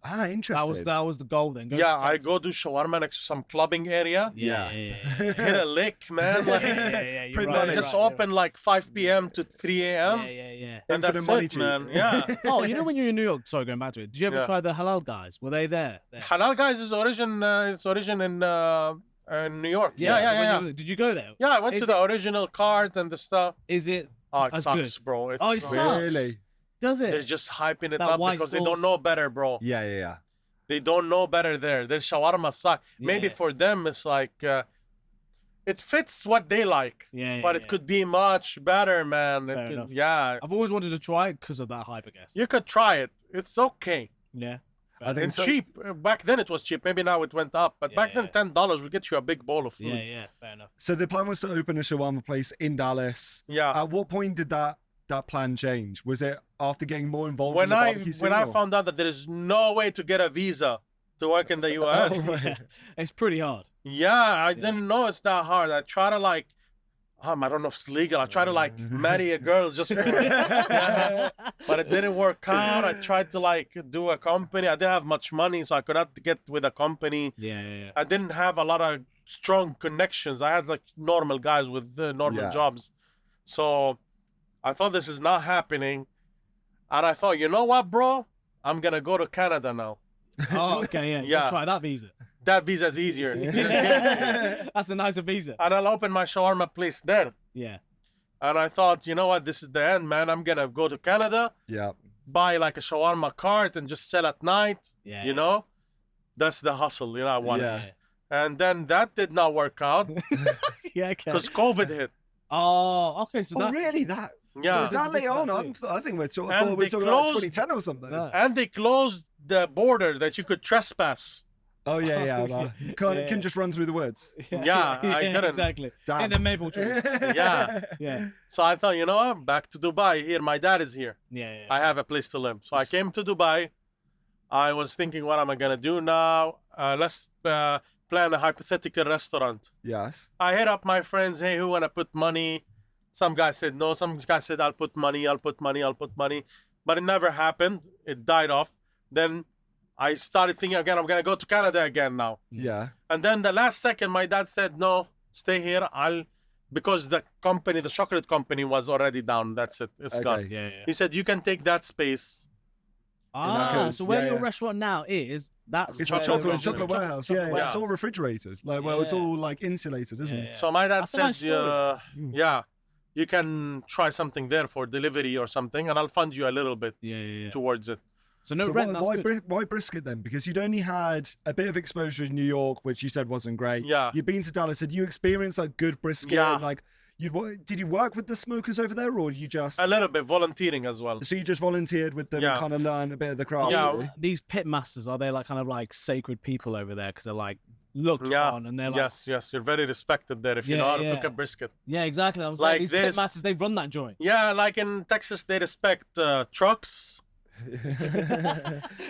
Ah, interesting. That was the goal then. Go Yeah, to I Texas. go do shawarma next to some clubbing area. Yeah. Hit a lick, man. Like, You're Pretty right, much. just you're right, open like 5 p.m. to 3 a.m. Yeah. And Infinite that's money it, cheat. man. Yeah. Oh, you know when you're in New York? Sorry, going back to it. Did you ever Yeah. try the halal guys? Were they there? Halal guys is origin. Its origin in New York. So Yeah. when Did you go there? Yeah, I went Is to the original cart and the stuff. Is it? Oh, it As sucks, good? bro. It's Oh, it sucks. Really? Does They're it? just hyping it That up white because they sauce. don't know better, bro. Yeah. They don't know better there. Their shawarma suck. Maybe Yeah. for them it's like it fits what they like. Yeah. But it could be much better, man. It Fair could, enough. yeah. I've always wanted to try it because of that hype, I guess. You could try it. It's okay. Yeah. I think It's so. cheap. Back then it was cheap. Maybe now it went up. But Yeah, back then $10 would get you a big bowl of food. Yeah. Fair enough. So the plan was to open a shawarma place in Dallas. Yeah. At what point did that plan change? Was it after getting more involved in When the I barbecue scene? when I or- found out that there is no way to get a visa to work in the US. Oh, right. Yeah. It's pretty hard. Yeah, I didn't know it's that hard. I try to like, I don't know if it's legal. I try to like marry a girl just for it. But it didn't work out. I tried to like do a company. I didn't have much money, so I could not get with a company. Yeah. I didn't have a lot of strong connections. I had like normal guys with normal Yeah. jobs. So I thought this is not happening. And I thought, you know what, bro? I'm going to go to Canada now. Oh, okay. Yeah. Yeah. Try that visa. That visa's easier. That's a nicer visa. And I'll open my shawarma place there. Yeah. And I thought, you know what? This is the end, man. I'm going to go to Canada, Yeah. buy like a shawarma cart and just sell at night. Yeah. You know? That's the hustle, I wanted. Yeah. And then that did not work out Yeah. Okay. because COVID hit. Oh, okay. So Oh, that's really? That? Yeah. So is that This- later on? that's I think we're talking. And We're they talking about closed- 2010 or something. No. And they closed the border that you could trespass. Oh yeah. You can't Yeah. can just run through the woods. Yeah, I couldn't. Exactly. Damn. In the maple tree. Yeah. Yeah. So I thought, you know what? Back to Dubai. Here, my dad is here. Yeah. I have a place to live. So I came to Dubai. I was thinking, what am I going to do now? Let's plan a hypothetical restaurant. Yes. I hit up my friends. Hey, who want to put money? Some guy said no. Some guy said, I'll put money. But it never happened. It died off. Then I started thinking again, I'm going to go to Canada again now. Yeah. And then the last second, my dad said, no, stay here. Because the company, the chocolate company was already down. That's it. It's Okay. gone. Yeah. He said, you can take that space. Ah, so where Yeah, your yeah. restaurant now is, that's It's where a the chocolate restaurant- warehouse. chocolate Yeah, warehouse. it's all refrigerated. Like, well, it's Yeah. all like insulated, isn't Yeah, it? yeah. So my dad That's a said, nice story. yeah, you can try something there for delivery or something, and I'll fund you a little bit Yeah. towards it. So no So rent, that's why, good. why brisket then? Because you'd only had a bit of exposure in New York, which you said wasn't great. Yeah. You'd been to Dallas. Had you experienced like good brisket? Yeah. And, like, did you work with the smokers over there, or you just? A little bit volunteering as well. So you just volunteered with them, Yeah. and kind of learn a bit of the craft. Yeah. really? These pitmasters, are they like kind of like sacred people over there? Because they're like looked Yeah. on and they're like, Yes, you're very respected there if you Yeah, know how to yeah. cook a brisket. yeah, exactly. I'm saying Like these this- pitmasters, they run that joint. Yeah, like in Texas, they respect trucks,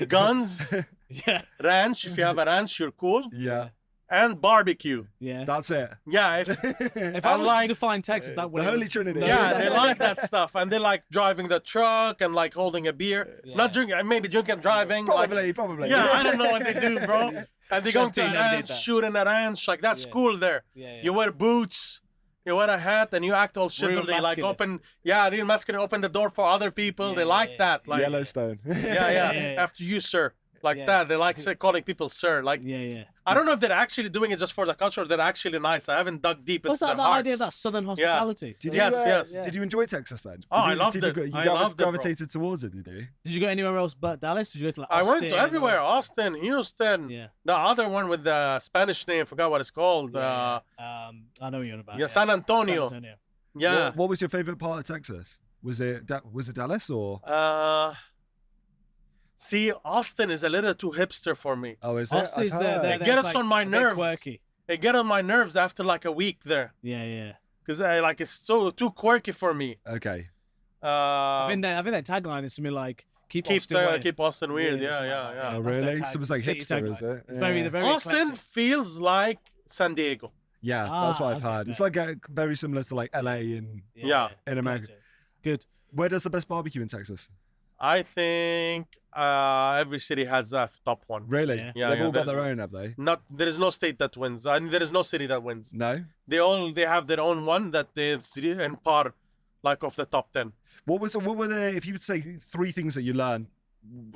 guns, Yeah, ranch. If you have a ranch, you're cool. Yeah, And barbecue. yeah. that's it. Yeah, If I was unlike- to define Texas, that would The Holy Trinity. yeah, they like that stuff, and they like driving the truck and like holding a beer, Yeah. not drinking, maybe drinking and driving. like- Probably. yeah, I don't know what they do, bro. And they go Chef to T a never did ranch, that. shoot in a ranch, like that's Yeah. cool there. Yeah, You wear boots, you wear a hat, and you act all chivalry, like masculine. open, real masculine, open the door for other people. Yeah, they like yeah, that, like Yellowstone. yeah. After you, sir, like Yeah. that. They like calling people sir. Like yeah. I don't know if they're actually doing it just for the culture. Or they're actually nice. I haven't dug deep into What's that their the idea of that hearts. southern hospitality? Did Yes, you, yes. Did you enjoy Texas then? Oh, I you, loved did it. You, you I loved it, bro. gravitated towards it, did you? Did you go anywhere else but Dallas? Did you go to like I went Austin to or- everywhere. Austin, Houston. Yeah. The other one with the Spanish name, I forgot what it's called. I know what you're on about. Yeah, San Antonio. San Antonio. Yeah. What was your favorite part of Texas? Was it Dallas or? See, Austin is a little too hipster for me. Oh, is it? Austin's I've there. heard. They get us on my nerve. Quirky. It get on my nerves after like a week there, Yeah. because like it's so too quirky for me. Okay. I think that tagline is something like keep Austin weird. Yeah, Yeah. Oh, that's their really? tag- So it was like city hipster, tagline. is it? It's very Austin eclectic. feels like San Diego. Yeah, that's what I've okay, heard. fair. It's like very similar to like LA in Yeah. America. Gotcha. Good. Where does the best barbecue in Texas? I think every city has a top one. Really? Yeah. They've all got there's- their own, have they? There is no state that wins. I mean, there is no city that wins. No. They have their own one that is in par, like of the top 10. What were the, if you would say 3 things that you learned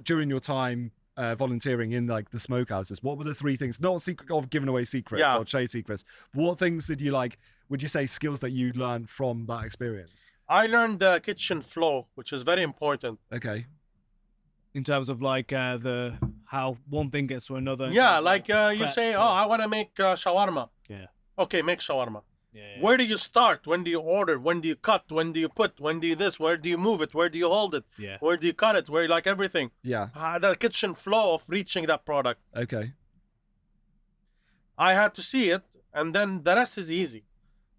during your time volunteering in like the smokehouses, what were the 3 things, not secret of giving away secrets Yeah. or trade secrets, what things did you like, would you say skills that you learned from that experience? I learned the kitchen flow, which is very important. Okay. In terms of like how one thing gets to another. in Yeah, terms of, like you prep say, to- oh, I want to make shawarma. Yeah. Okay, make shawarma. Yeah. Where do you start? When do you order? When do you cut? When do you put? When do you this? Where do you move it? Where do you hold it? Yeah. Where do you cut it? Where, like everything. Yeah. The kitchen flow of reaching that product. Okay. I had to see it, and then the rest is easy.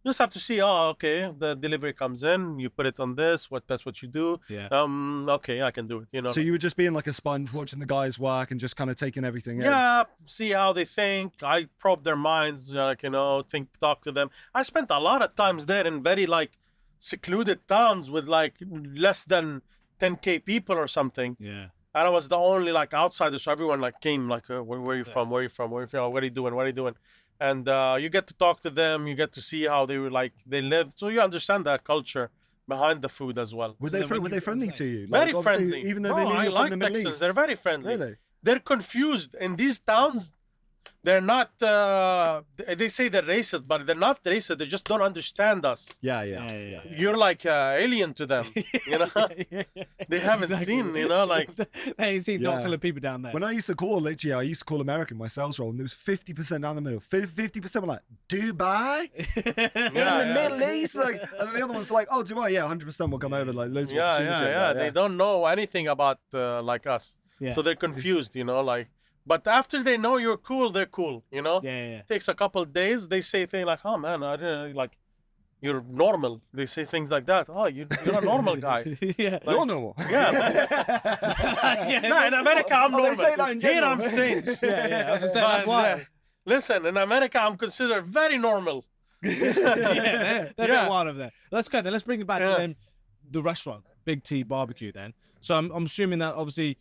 You just have to see, oh, okay, the delivery comes in, you put it on this, that's what you do. Yeah. Okay, I can do it, you know. So you were just being like a sponge, watching the guys work and just kind of taking everything in. Yeah, see how they think. I probe their minds, like, you know, talk to them. I spent a lot of times there in very like secluded towns with like less than 10K people or something. Yeah. And I was the only like outsider, so everyone like came like, where are you from? Where are you from? Where are you from? What are you doing? What are you doing? And you get to talk to them. You get to see how they were like they lived, so you understand that culture behind the food as well. Were So they then when were you they go friendly inside- to you? Very obviously, friendly. even though they knew I you're like from the Middle Texans. East. They're very friendly. Really? They're confused in these towns. They're not. They say they're racist, but they're not racist. They just don't understand us. Yeah, yeah. Yeah. You're like alien to them. You know, they haven't Exactly. seen. You know, like they ain't seen Yeah. dark colored people down there. When I used to call, literally, I used to call American my sales role, and there was 50% down the middle. 50% were like, Dubai? In the Middle East? Like, and then the other one's like, oh, Dubai, yeah, 100% will come over. Like, loads of opportunity. Like, They don't know anything about like us, Yeah. so they're confused. You know, like. But after they know you're cool, they're cool. You know. Yeah. Takes a couple of days. They say things like, "Oh man, I didn't like." You're normal. They say things like that. Oh, you're a normal guy. Yeah. You're normal. Yeah. No, in America, I'm Oh, they normal. say that in Here, general. I'm strange. Yeah. I was gonna say But, that's why. listen, in America, I'm considered very normal. They're a bit Yeah. wild over there. Let's go then. Let's bring it back to Yeah. then the restaurant, Big T BBQ. Then, so I'm assuming that obviously,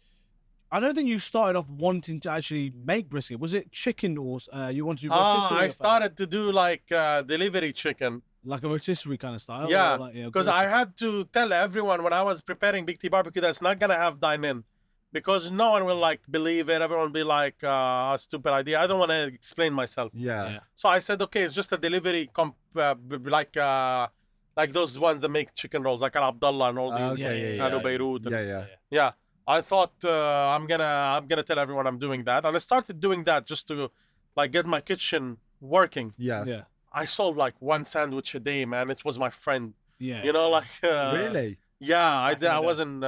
I don't think you started off wanting to actually make brisket. Was it chicken or you wanted to do rotisserie? I or started to do like delivery chicken. like a rotisserie kind of style. Yeah, or like, because grilled I chicken? had to tell everyone when I was preparing Big T BBQ that's not gonna have dine-in, because no one will like believe it. Everyone will be like, a stupid idea. I don't want to explain myself. Yeah. So I said, okay, it's just a delivery, like those ones that make chicken rolls, like Al Abdullah and all these, Okay, yeah, Alu Beirut. and- Yeah. Yeah, I thought I'm gonna tell everyone I'm doing that, and I started doing that just to like get my kitchen working. Yes. Yeah. I sold like 1 sandwich a day, man. It was my friend. Yeah. You know, like Really? Yeah, I Back did. in I the day. wasn't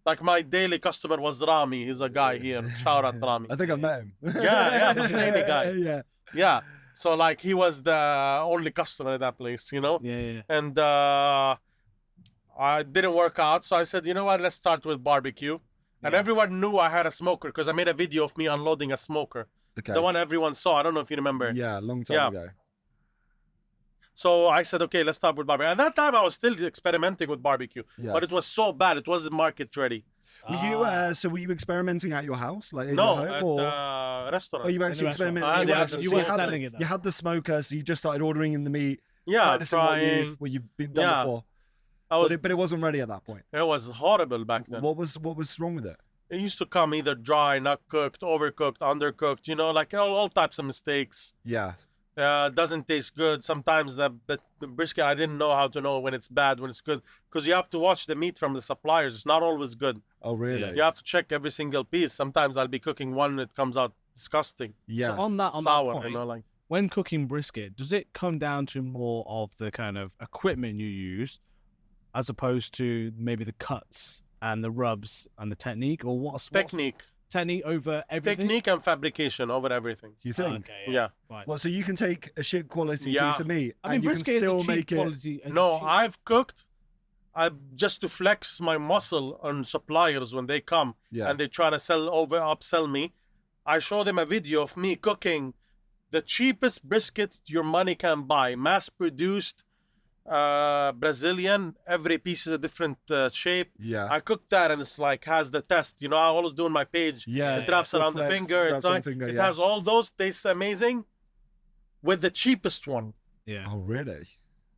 like my daily customer was Rami. He's a guy here. Shout out Rami. I think I've met him. Yeah, Bahraini guy. Yeah. Yeah. So like he was the only customer at that place, you know. Yeah. And I didn't work out, so I said, you know what? Let's start with barbecue. And Yeah. everyone knew I had a smoker because I made a video of me unloading a smoker. Okay. The one everyone saw. I don't know if you remember. Yeah, long time Yeah. ago. So I said, okay, let's start with barbecue. At that time, I was still experimenting with barbecue, Yes. but it was so bad. It wasn't market ready. Were you so were you experimenting at your house, like in No, your at home, or restaurant. Oh, you were actually restaurant. experimenting. Yeah, so you you were had selling the, it though. you had the smoker, so you just started ordering in the meat. Yeah, practicing trying. what you've been done Yeah. before. I was, But it wasn't ready at that point. it was horrible back then. What was wrong with it? It used to come either dry, not cooked, overcooked, undercooked. You know, like all types of mistakes. Yeah. Doesn't taste good. Sometimes the brisket, I didn't know how to know when it's bad, when it's good, because you have to watch the meat from the suppliers. It's not always good. Oh, really? You have to check every single piece. Sometimes I'll be cooking one, it comes out disgusting, Yeah. So on that sour. point, You know, like when cooking brisket, does it come down to more of the kind of equipment you use, as opposed to maybe the cuts and the rubs and the technique, or what's technique over everything? technique and fabrication over everything. You think? Okay, Yeah. Fine. Well, so you can take a shit quality Yeah. piece of meat I mean, and you can brisket is still a cheap make it. quality. it's No, cheap. I've cooked I just to flex my muscle on suppliers when they come and they try to upsell me. I show them a video of me cooking the cheapest brisket your money can buy, mass-produced, Brazilian. Every piece is a different shape. Yeah. I cooked that and it's like has the test. You know, I always do on my page. Yeah. It wraps around the finger. It has all those. Tastes amazing. With the cheapest one. Yeah. Oh really?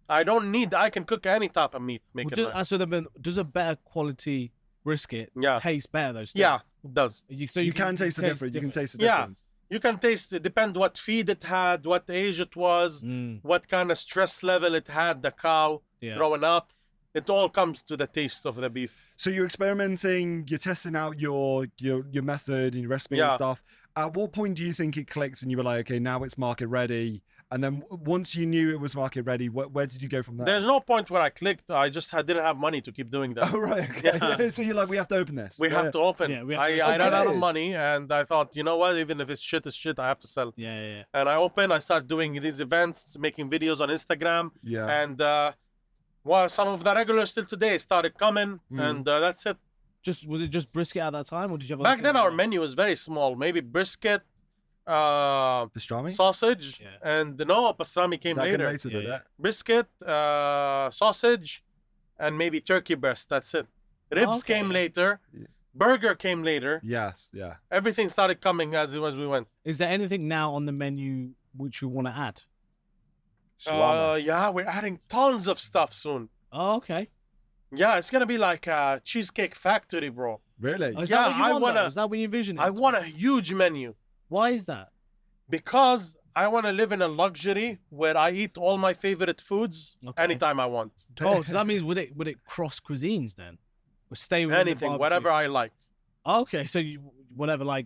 I don't need. I can cook any type of meat. Does a better quality brisket taste better though? Still? Yeah, it does. You can taste the difference. You can taste the difference. You can taste it. Depend what feed it had, what age it was, what kind of stress level it had, the cow growing up. It all comes to the taste of the beef. So you're experimenting, you're testing out your method and your recipe and stuff. At what point do you think it clicked and you were like, okay, now it's market ready? And then once you knew it was market ready, where did you go from there? There's no point where I clicked. I just didn't have money to keep doing that. Oh, right. Okay. Yeah. So you're like, we have to open this. We have to open. Yeah, I ran out of money and I thought, you know what? Even if it's shit, I have to sell. Yeah. And I opened. I started doing these events, making videos on Instagram. Yeah. And some of the regulars still today started coming. And that's it. Was it just brisket at that time? Or did you have Back then, our menu was very small. Maybe brisket. Pastrami? Sausage and pastrami came later. Brisket, sausage, and maybe turkey breast. That's it. Ribs came later. Burger came later. Yes, yeah. Everything started coming as we went. Is there anything now on the menu which you want to add? Yeah, we're adding tons of stuff soon. Oh, okay. Yeah, it's gonna be like a cheesecake factory, bro. Really? Is that what you envision? I want a huge menu. Why is that? Because I want to live in a luxury where I eat all my favorite foods anytime I want. Oh, so that means would it cross cuisines then? Or stay with anything, whatever I like. Okay, so whatever, like,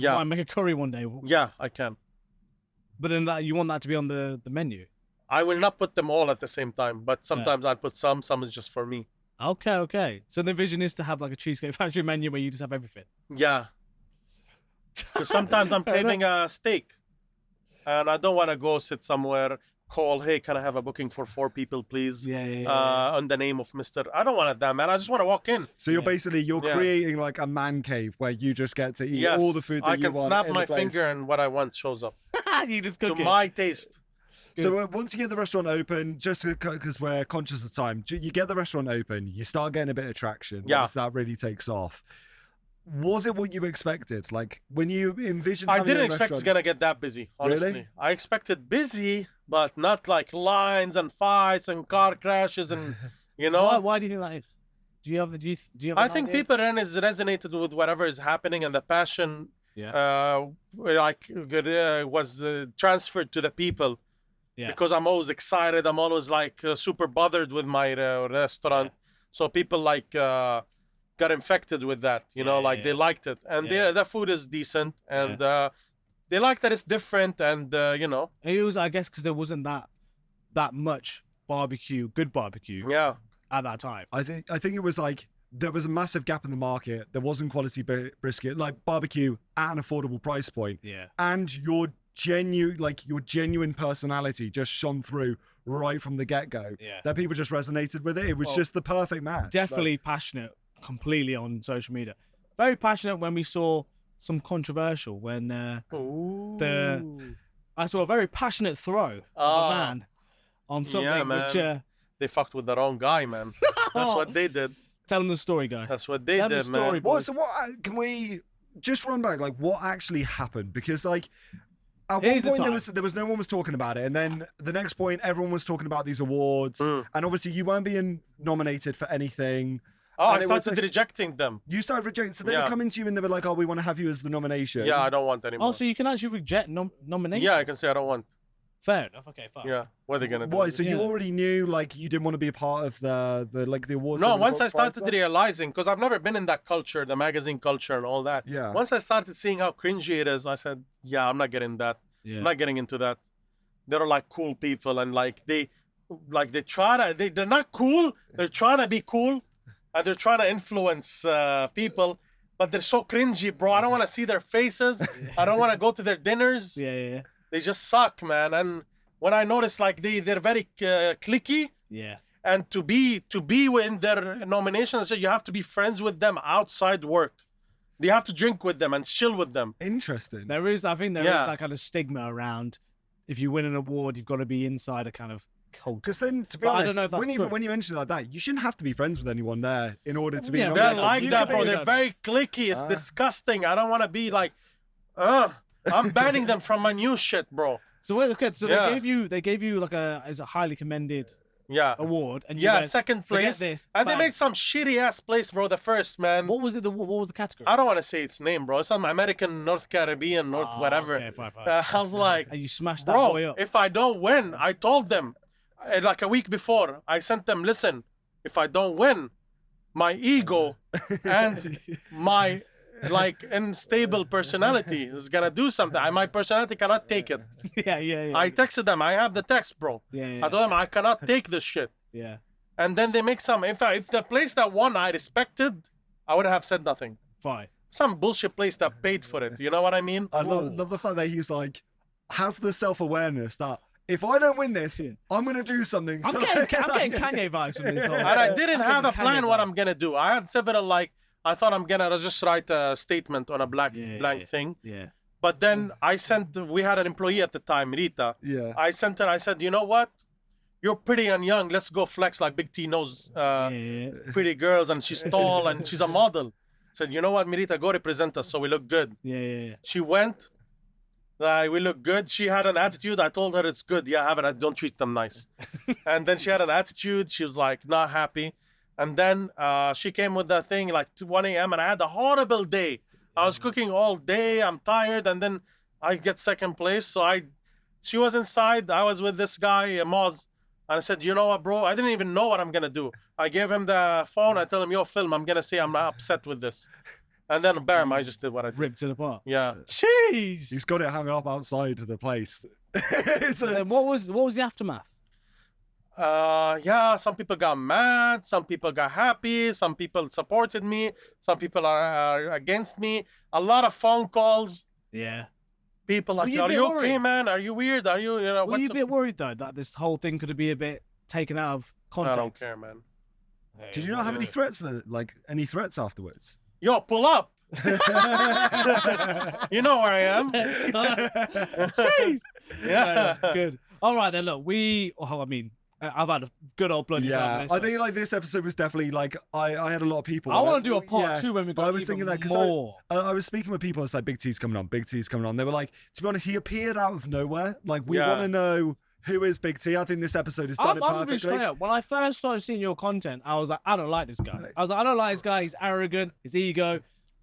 I make a curry one day. Yeah, I can. But then you want that to be on the menu. I will not put them all at the same time, but sometimes I'll put some is just for me. Okay. So the vision is to have like a Cheesecake Factory menu where you just have everything. Yeah. Because sometimes I'm craving a steak and I don't want to go sit somewhere, call, hey, can I have a booking for 4 people, please? Yeah. On the name of Mr. I don't want that, man. I just want to walk in. So you're basically, creating like a man cave where you just get to eat all the food that you want. I can snap my finger and what I want shows up. You just cook to my taste. So once you get the restaurant open, just because we're conscious of time, you get the restaurant open, you start getting a bit of traction. Yeah. Once that really takes off. Was it what you expected? Like when you envisioned I didn't expect it's gonna get that busy, honestly. Really? I expected busy, but not like lines and fights and car crashes and Why do you think that is? Do you have I think people resonated with whatever is happening and the passion was transferred to the people. Yeah. Because I'm always excited. I'm always like super bothered with my restaurant. Yeah. So people like got infected with that, they liked it. And the food is decent and they like that it's different and, It was, I guess, because there wasn't that much good barbecue at that time. I think it was like there was a massive gap in the market. There wasn't quality brisket, like barbecue at an affordable price point. Yeah. And your genuine personality just shone through right from the get-go. Yeah. That people just resonated with it. It was just the perfect match. Definitely passionate completely on social media. Very passionate when we saw some controversial when I saw a very passionate throw of a man on something which they fucked with the wrong guy, man. That's what they did. Tell them the story, guy. That's what they did, man. So what can we just run back, like what actually happened? Because like at one point there was no one was talking about it, and then the next point everyone was talking about these awards, and obviously you weren't being nominated for anything. I started rejecting them. You started rejecting, so they were coming to you and they were like, "Oh, we want to have you as the nomination." Yeah, I don't want anymore. Oh, so you can actually reject nominations? Yeah, I can say I don't want. Fair enough. Okay, fine. Yeah, what are they gonna do? Why? So you already knew, like, you didn't want to be a part of the awards? No, once I started realizing, because I've never been in that culture, the magazine culture and all that. Yeah. Once I started seeing how cringy it is, I said, "Yeah, I'm not getting that. Yeah. I'm not getting into that." They're like cool people, and they're not cool. They're trying to be cool, and they're trying to influence people. But they're so cringy, bro. I don't want to see their faces. I don't want to go to their dinners. Yeah. They just suck, man. And when I noticed they're very cliquey. Yeah. And to be in their nomination, so you have to be friends with them outside work. You have to drink with them and chill with them. Interesting. I think there is that kind of stigma around. If you win an award, you've got to be inside a kind of cult. Because then, to be But I honest, don't know if that's true. when you mention it like that, you shouldn't have to be friends with anyone there in order to be. Yeah, They're nominated. like You that, could bro. be- They're very cliquey. It's disgusting. I don't want to be like, I'm banning them from my new shit, bro. So wait, okay, so Yeah. they gave you like a highly commended Yeah. award, and you Yeah, went, second "Forget place. this, And they bang." made some shitty ass place, bro. The first, man. What was it? What was the category? I don't want to say its name, bro. It's some American, North Caribbean, North whatever. Okay, fine. I was like, And you smashed that boy bro, up. if I don't win, I told them, like a week before, I sent them, listen, if I don't win, my ego and my like unstable personality is gonna do something. My personality cannot take it. yeah. I texted them. I have the text, bro. Yeah. I told them I cannot take this shit. Yeah. And then they make some. In fact, if the place that won I respected, I would have said nothing. Fine. Some bullshit place that paid for it. You know what I mean? I love the fact that he's like has the self-awareness that if I don't win this, I'm gonna do something. I'm So getting like- Kanye vibes from this. And I didn't have a I'm getting plan Kanye what vibes. I'm gonna do. I had several like I thought I'm gonna just write a statement on a blank thing. Yeah. But then I sent. We had an employee at the time, Rita. Yeah. I sent her. I said, you know what? You're pretty and young. Let's go flex like Big T knows pretty girls and she's tall and she's a model. Said, you know what, Mirita, go represent us so we look good. Yeah. She went. We look good. She had an attitude. I told her it's good. Yeah, have it. Don't treat them nice. And then she had an attitude. She was like not happy. And then she came with that thing like 1 a.m. and I had a horrible day. I was cooking all day. I'm tired. And then I get second place. So she was inside. I was with this guy, Moz. And I said, you know what, bro? I didn't even know what I'm going to do. I gave him the phone. I tell him, yo, film. I'm going to say I'm not upset with this. And then, bam, I just did what I did. Ripped it apart. Yeah. Jeez. He's got it hung up outside the place. Then what was the aftermath? Yeah, some people got mad, some people got happy, some people supported me, some people are against me. A lot of phone calls. Yeah. People like, Were you a are bit you okay, worried? man? Are you weird? Are you, Were what's you a up? bit worried though that this whole thing could be a bit taken out of I context? don't care, man. Did you not have any threats? Like any threats afterwards? Yo, pull up. You know where I am. Jeez. Yeah. Good. All right then. Look, I've had a good old bloody time. Yeah, with this I one. think like this episode was definitely like I had a lot of people. I want to do a part yeah, 2 when we but go. I was thinking that because more. I was speaking with people. It's like Big T's coming on. Big T's coming on. They were like, to be honest, he appeared out of nowhere. Like we Yeah. want to know who is Big T. I think this episode has done I'm it gonna be perfectly. straight up. When I first started seeing your content, I was like, I don't like this guy. I was like, I don't like this guy. He's arrogant. His ego.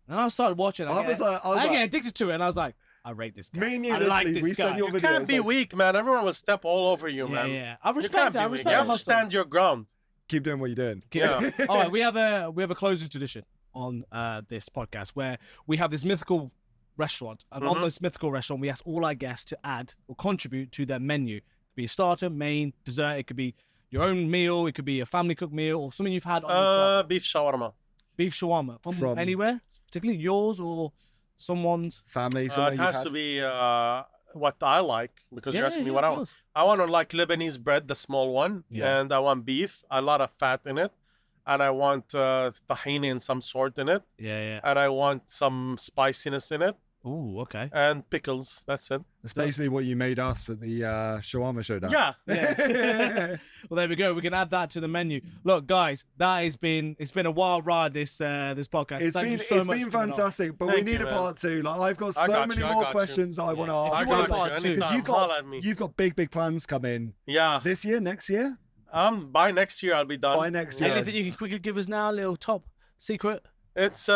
And I started watching. I was get like- addicted to it, and I was like, I rate this guy. Me and you I literally, like this we guy. sent your You video. can't it's be like, weak, man. Everyone will step all over you, man. Yeah. I You respect can't it. I be weak. respect You the have to hustle. stand your ground. keep doing what you're doing. Yeah. All right, we have a closing tradition on this podcast where we have this mythical restaurant, and on this mythical restaurant, we ask all our guests to add or contribute to their menu. It could be a starter, main, dessert. It could be your own meal. It could be a family cooked meal or something you've had on your travels. Beef shawarma. Beef shawarma from anywhere, particularly yours or someone's. Family. It something you've has had. to be what I like because you're asking me what I of want. course. I want like Lebanese bread, the small one, Yeah. and I want beef, a lot of fat in it, and I want tahini in some sort in it, Yeah. and I want some spiciness in it, Ooh, okay. and pickles. That's it. That's basically what you made us at the shawarma showdown. Yeah. Well, there we go. We can add that to the menu. Look, guys, it's been a wild ride. This podcast. It's Thank been you so much for coming on. fantastic, but Thank we need you, a man. part 2. Like I've got I so got many you, I more got you. questions that I want to ask. I If you want got part you. two. Anytime. You've got- Holla at me. You've got big plans coming Yeah. this year, next year. By next year I'll be done. By next year. Anything you can quickly give us now? A little top secret. It's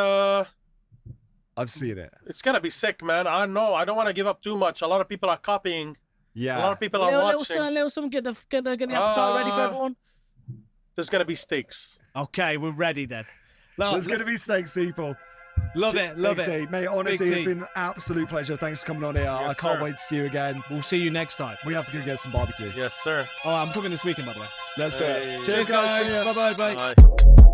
I've seen it. it's gonna be sick, man. I know. I don't want to give up too much. A lot of people are copying. Yeah. A lot of people are Little watching. something. Get the appetite ready for everyone. There's gonna be steaks. Okay, we're ready then. Look, There's going to be steaks, people. love it. Big T. Mate, honestly, Big it's T. been an absolute pleasure. Thanks for coming on here. I Yes, can't sir. wait to see you again. We'll see you next time. We have to go get some barbecue. Yes, sir. Oh, I'm cooking this weekend, by the way. Let's do Hey. it. Cheers, guys. Bye. Bye.